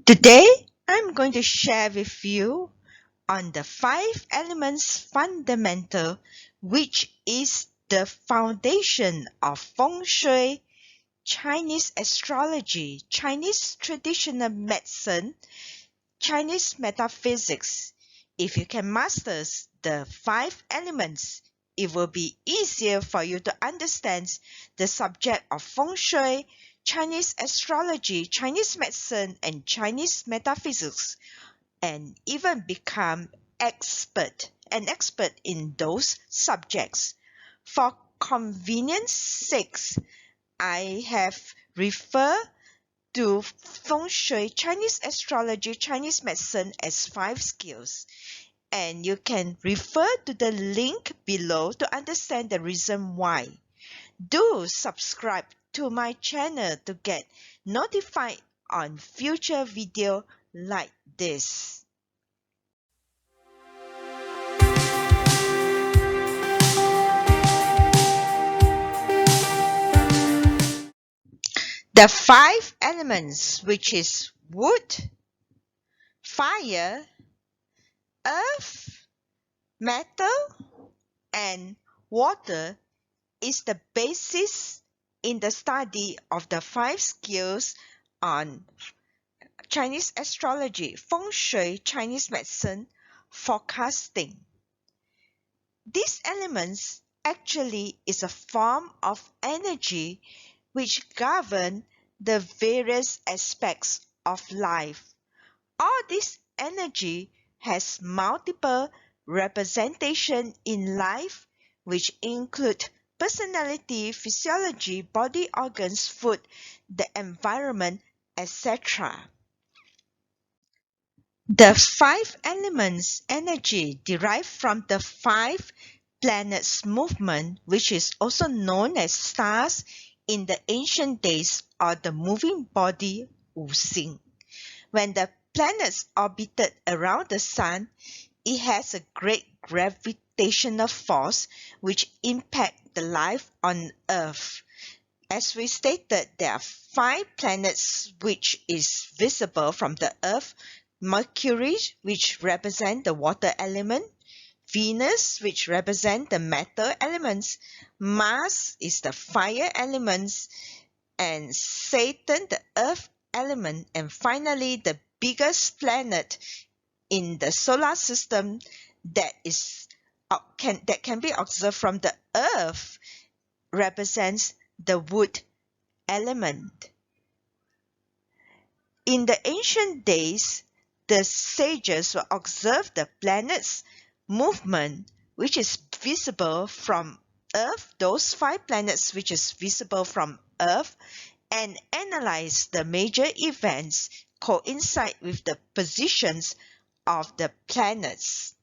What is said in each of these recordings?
Today, I'm going to share with you on the 5 elements fundamental, which is the foundation of Feng Shui, Chinese astrology, Chinese traditional medicine, Chinese metaphysics. If you can master the 5 elements, it will be easier for you to understand the subject of Feng Shui, Chinese astrology, Chinese medicine, and Chinese metaphysics, and even become an expert in those subjects. For convenience sakes, I have referred to Feng Shui, Chinese astrology, Chinese medicine as 5 skills. And you can refer to the link below to understand the reason why. Do subscribe to my channel to get notified on future video like this. The 5 elements, which is wood, fire, earth, metal, and water, is the basis in the study of the 5 skills on Chinese astrology, Feng Shui, Chinese medicine, forecasting. These elements actually is a form of energy which govern the various aspects of life. All this energy has multiple representation in life, which include personality, physiology, body organs, food, the environment, etc. The 5 elements energy derived from the 5 planets movement, which is also known as stars in the ancient days, or the moving body Wuxing. When the planets orbited around the sun, it has a great gravitational force which impact the life on Earth. As we stated, there are 5 planets which is visible from the Earth. Mercury, which represent the water element. Venus, which represent the metal elements. Mars is the fire elements. And Saturn, the earth element. And finally, the biggest planet in the solar system that can be observed from the Earth represents the wood element. In the ancient days, the sages will observe the planets' movement, which is visible from Earth, those 5 planets which is visible from Earth, and analyze the major events coincide with the positions of the planets.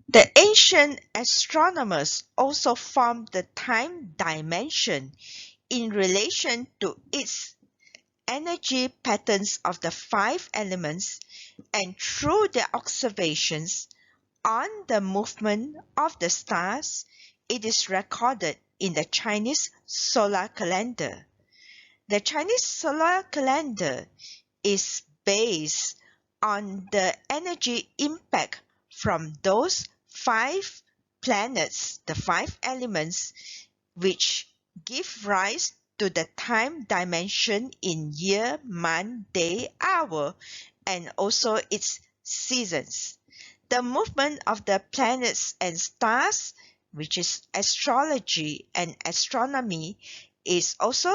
The ancient astronomers also formed the time dimension in relation to its energy patterns of the 5 elements, and through their observations on the movement of the stars, it is recorded in the Chinese solar calendar. The Chinese solar calendar is based on the energy impact from those 5 planets, the 5 elements, which give rise to the time dimension in year, month, day, hour, and also its seasons. The movement of the planets and stars, which is astrology and astronomy, is also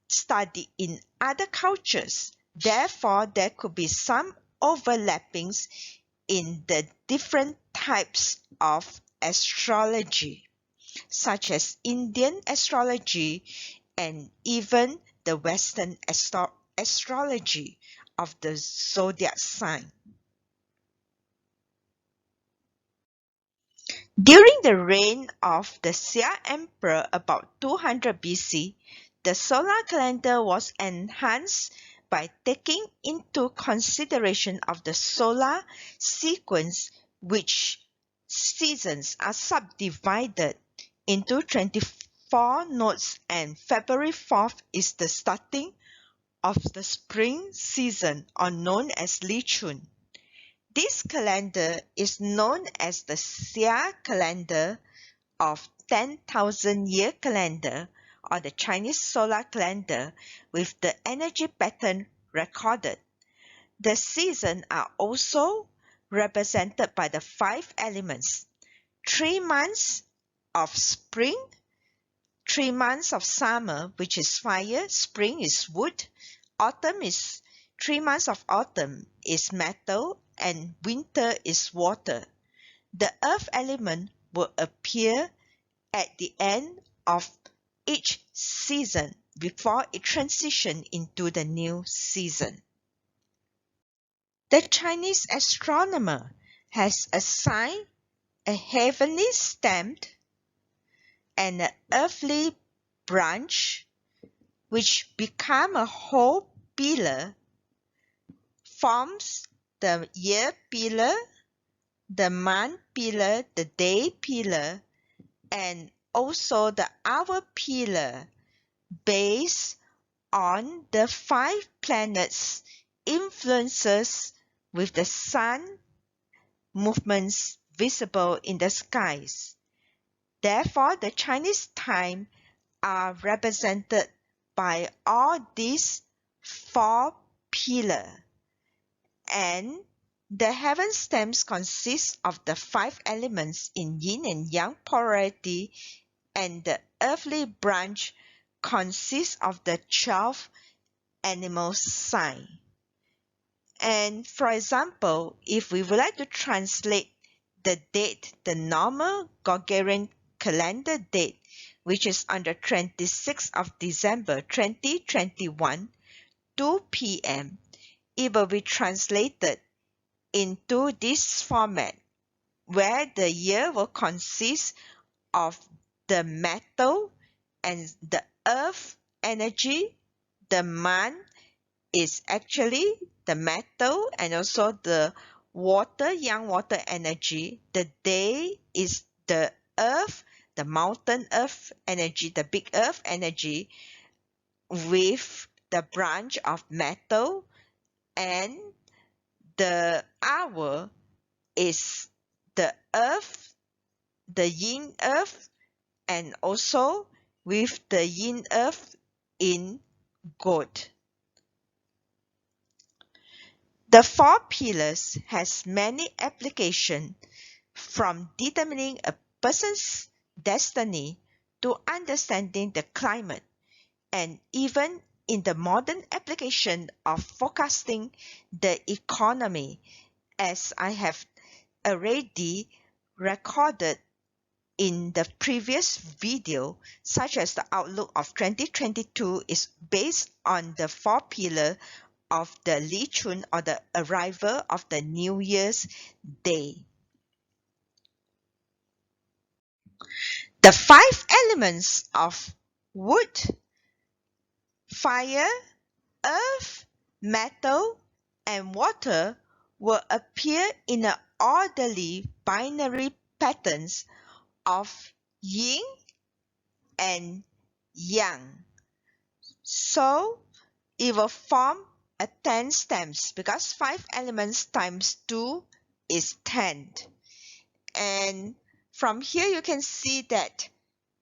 studied in other cultures. Therefore, there could be some overlappings in the different types of astrology, such as Indian astrology and even the Western astrology of the zodiac sign. During the reign of the Xia Emperor about 200 BC, the solar calendar was enhanced by taking into consideration of the solar sequence, which seasons are subdivided into 24 nodes, and February 4th is the starting of the spring season are known as Li Chun. This calendar is known as the Xia calendar of 10,000-year calendar or the Chinese solar calendar with the energy pattern recorded. The seasons are also represented by the 5 elements: 3 months of spring, 3 months of summer, which is fire, spring is wood, autumn is 3 months of autumn is metal, and winter is water. The earth element will appear at the end of each season before it transitions into the new season. The Chinese astronomer has assigned a heavenly stem and an earthly branch, which become a whole pillar, forms the year pillar, the month pillar, the day pillar, and also the hour pillar, based on the 5 planets' influences with the sun movements visible in the skies. Therefore, the Chinese time are represented by all these 4 pillars, and the heaven stems consist of the 5 elements in yin and yang polarity, and the earthly branch consists of the 12 animal signs. And for example, if we would like to translate the date, the normal Gregorian calendar date, which is on the 26th of December 2021, 2 p.m., it will be translated into this format, where the year will consist of the metal and the earth energy. The month is actually the metal and also the water, young water energy. The day is the earth, the mountain earth energy, the big earth energy, with the branch of metal, and the hour is the earth, the yin earth, and also with the yin earth in gold. The 4 pillars has many applications, from determining a person's destiny to understanding the climate, and even in the modern application of forecasting the economy, as I have already recorded in the previous video, such as the outlook of 2022 is based on the 4 pillars of the Li Chun, or the arrival of the New Year's Day. The 5 elements of wood, fire, earth, metal, and water will appear in an orderly binary patterns of yin and yang. So it will form a 10 stems, because 5 elements times 2 is 10. And from here you can see that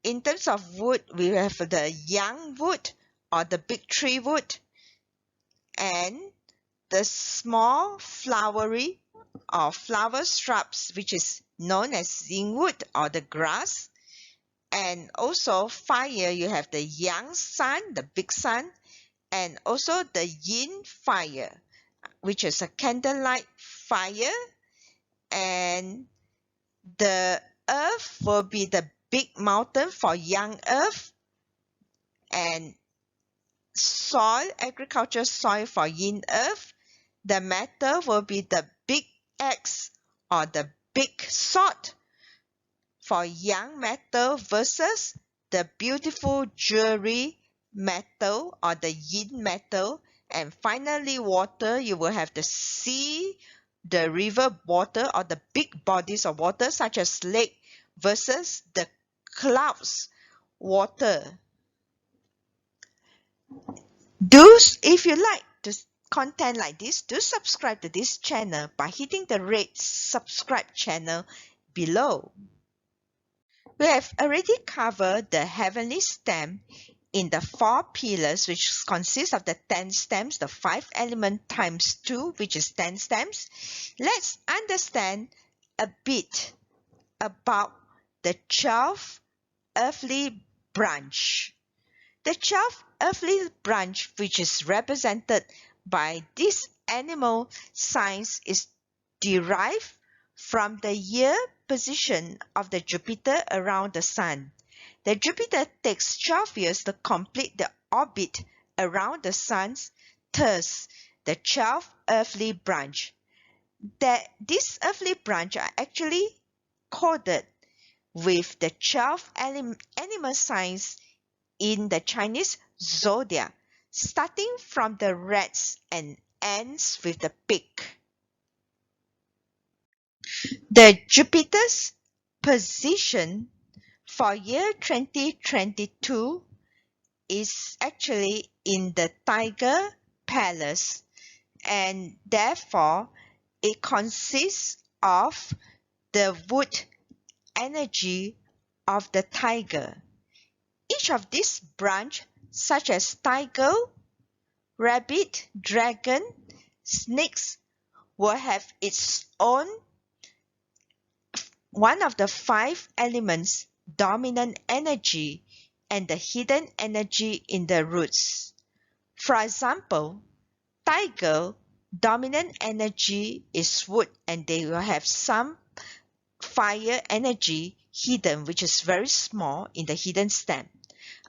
in terms of wood, we have the young wood or the big tree wood, and the small flowery or flower shrubs, which is known as Ying wood or the grass. And also fire, you have the young sun, the big sun, and also the yin fire, which is a candlelight fire. And the earth will be the big mountain for young earth, and soil, agriculture soil for yin earth. The metal will be the big axe or the big sword for young metal, versus the beautiful jewelry metal or the yin metal. And finally water, you will have the sea, the river water or the big bodies of water such as lake, versus the clouds water. If you like this content like this, do subscribe to this channel by hitting the red subscribe channel below. We have already covered the heavenly stem in the 4 pillars, which consists of the 10 stems, the 5 element times 2, which is 10 stems. Let's understand a bit about the 12 earthly branch. The 12 earthly branch, which is represented by this animal signs, is derived from the year position of the Jupiter around the Sun. The Jupiter takes 12 years to complete the orbit around the Sun, thus the 12 earthly branch. These earthly branch are actually coded with the 12 animal signs in the Chinese zodiac, starting from the rats and ends with the pig. The Jupiter's position for year 2022 is actually in the Tiger Palace, and therefore it consists of the wood energy of the tiger. Each of these branch, such as tiger, rabbit, dragon, snakes, will have its own one of the 5 elements dominant energy and the hidden energy in the roots. For example, tiger dominant energy is wood, and they will have some fire energy hidden, which is very small in the hidden stem.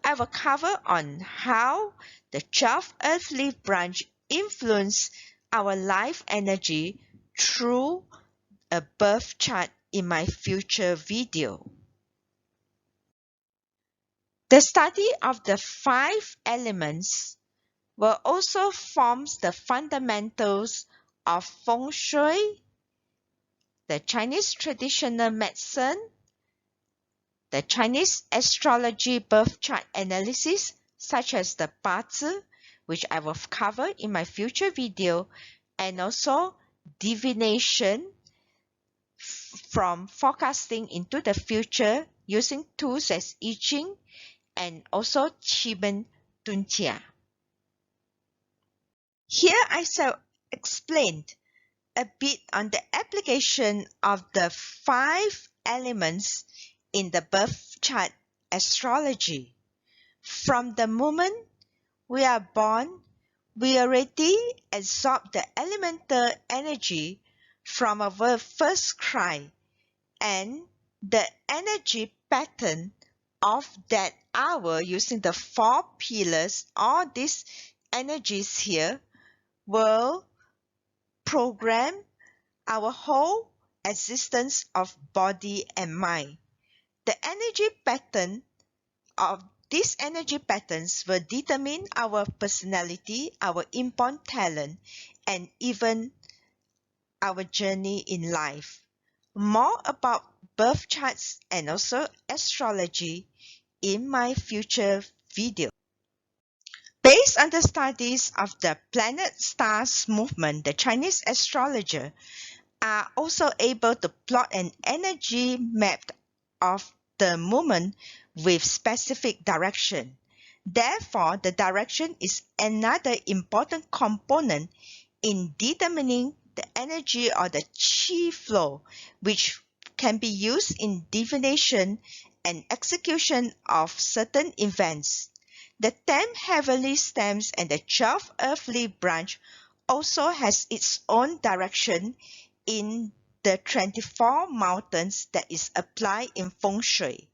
I will cover on how the 12 earthly branch influence our life energy through a birth chart in my future video. The study of the 5 elements will also form the fundamentals of Feng Shui, the Chinese traditional medicine, the Chinese astrology birth chart analysis, such as the Bazi, which I will cover in my future video, and also divination from forecasting into the future using tools as Ying and also Qi Tuntia. Here I shall explain a bit on the application of the 5 elements in the birth chart astrology. From the moment we are born, we already absorb the elemental energy from our first cry, and the energy pattern of that hour using the 4 pillars, all these energies here will program our whole existence of body and mind. The energy pattern of these energy patterns will determine our personality, our inborn talent, and even our journey in life. More about birth charts and also astrology in my future video. Based on the studies of the planet stars movement, the Chinese astrologer are also able to plot an energy map of the movement with specific direction. Therefore, the direction is another important component in determining the energy or the qi flow, which can be used in divination and execution of certain events. The 10 heavenly stems and the 12 earthly branch also has its own direction in the 24 mountains that is applied in Feng Shui.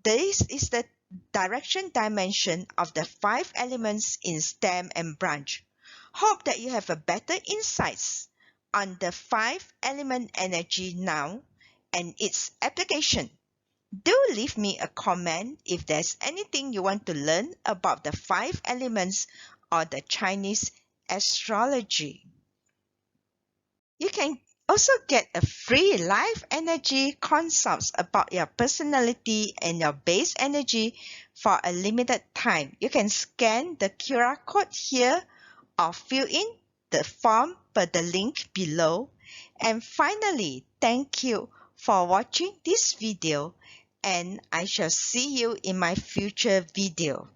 This is the direction dimension of the 5 elements in stem and branch. Hope that you have a better insights on the 5 element energy now and its application. Do leave me a comment if there's anything you want to learn about the 5 elements or the Chinese astrology. You can Also get a free life energy consults about your personality and your base energy for a limited time. You can scan the QR code here or fill in the form per the link below. And finally, thank you for watching this video, and I shall see you in my future video.